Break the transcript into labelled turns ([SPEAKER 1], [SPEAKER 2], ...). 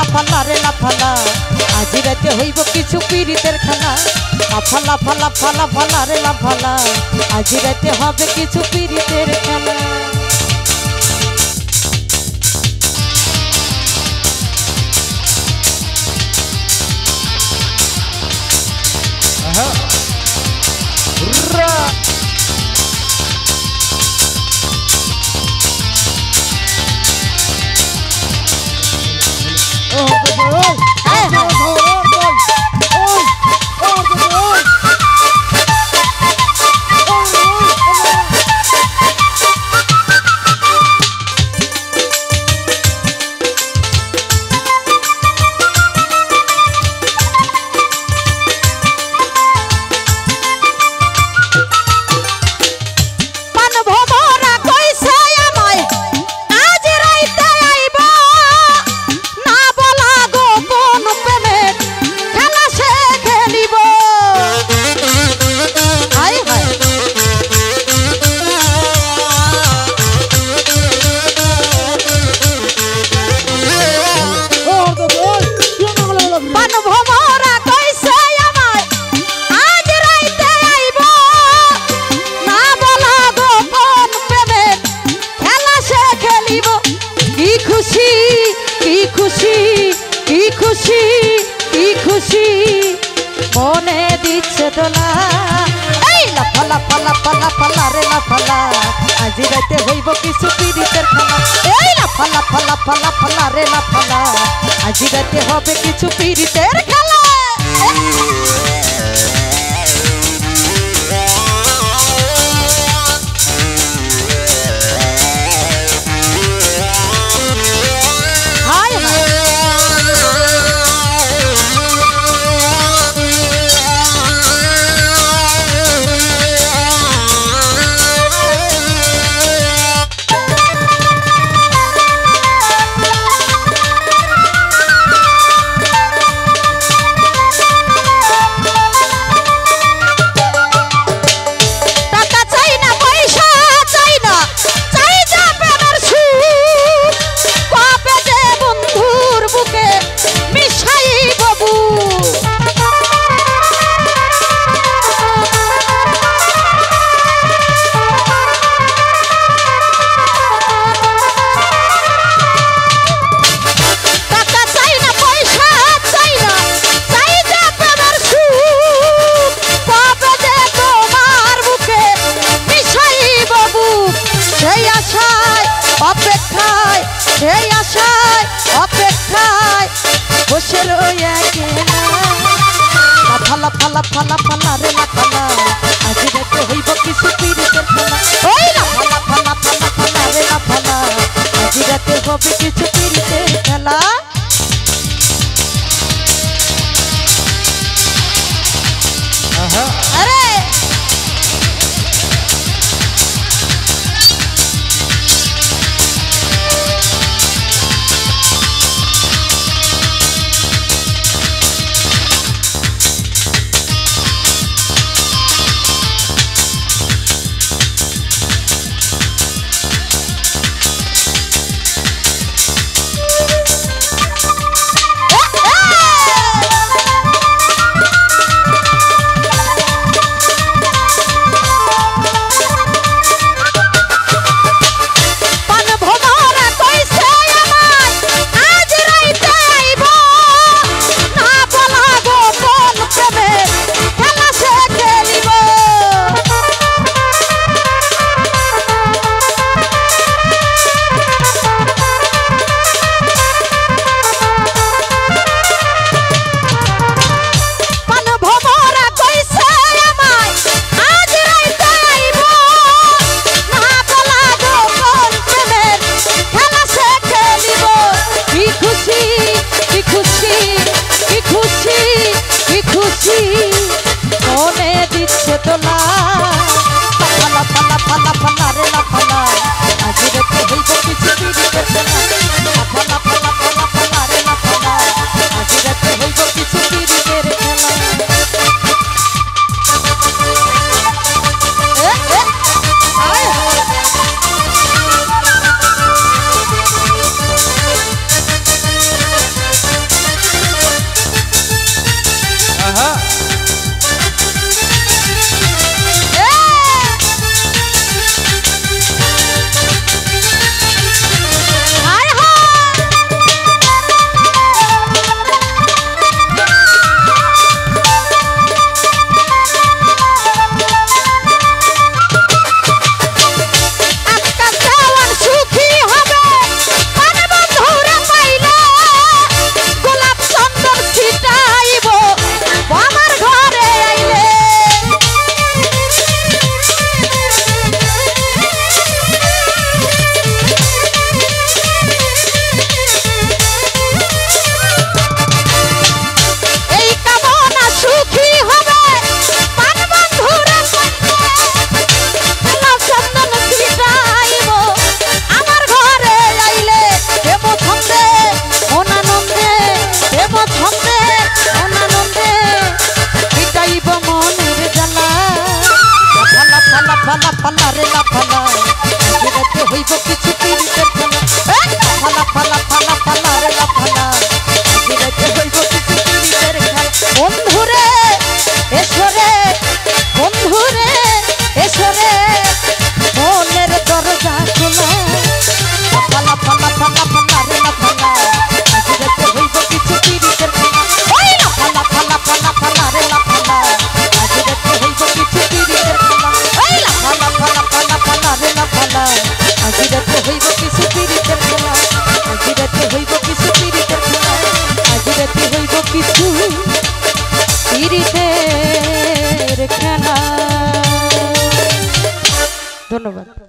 [SPEAKER 1] লাফালা রে লাফালা আজি রাতে হইব কিছু পীড়িতের খেলা লাফালা ফালা ফালা ফালা রে লাফালা আজি রাতে হবে কিছু পীড়িতের খেলা মনে দিচ্ছে দোলা এই লাফালা ফালা ফালা ফালা রে লাফালা আজি রাতে হইব কিছু পীড়িতের খেলা এই লাফালা ফালা ফালা ফালা রে লাফালা আজি রাতে হবে কিছু পীড়িতের খেলা সেই আশায় অপেক্ষায় বসে রয়ে লাফালা ফালা ফালা ফালা রে লাফালা আজি রাতে হইব কিছু পীড়িতের খেলা ওই লাফালা ফালা ফালা ফালা রে লাফালা আজি রাতে হবে কিছু পীড়িতের খেলা আরে পীড়িতের খেলা লাফা লাফা লাফা লাফা লারে লাফালা আজি রাতে হইব কিছু পীড়িতের খেলা বন্ধুরে এসরে বন্ধুরে এসরে মনের দরজা খোলা লাফা লাফা লাফা লাফা লারে লাফালা আজি রাতে হইব কিছু পীড়িতের খেলা ওই লাফা লাফা লাফা লাফা লারে লাফালা আজি রাতে হইব কিছু পীড়িতের খেলা ওই লাফা লাফা লাফা লাফা লারে লাফালা আজি রাতে হইব কিছু পীড়িতের খেলা আজি রাতে হইব কিছু পীড়িতের খেলা আজি রাতে হইব কিছু পীড়িতের খেলা। ধন্যবাদ।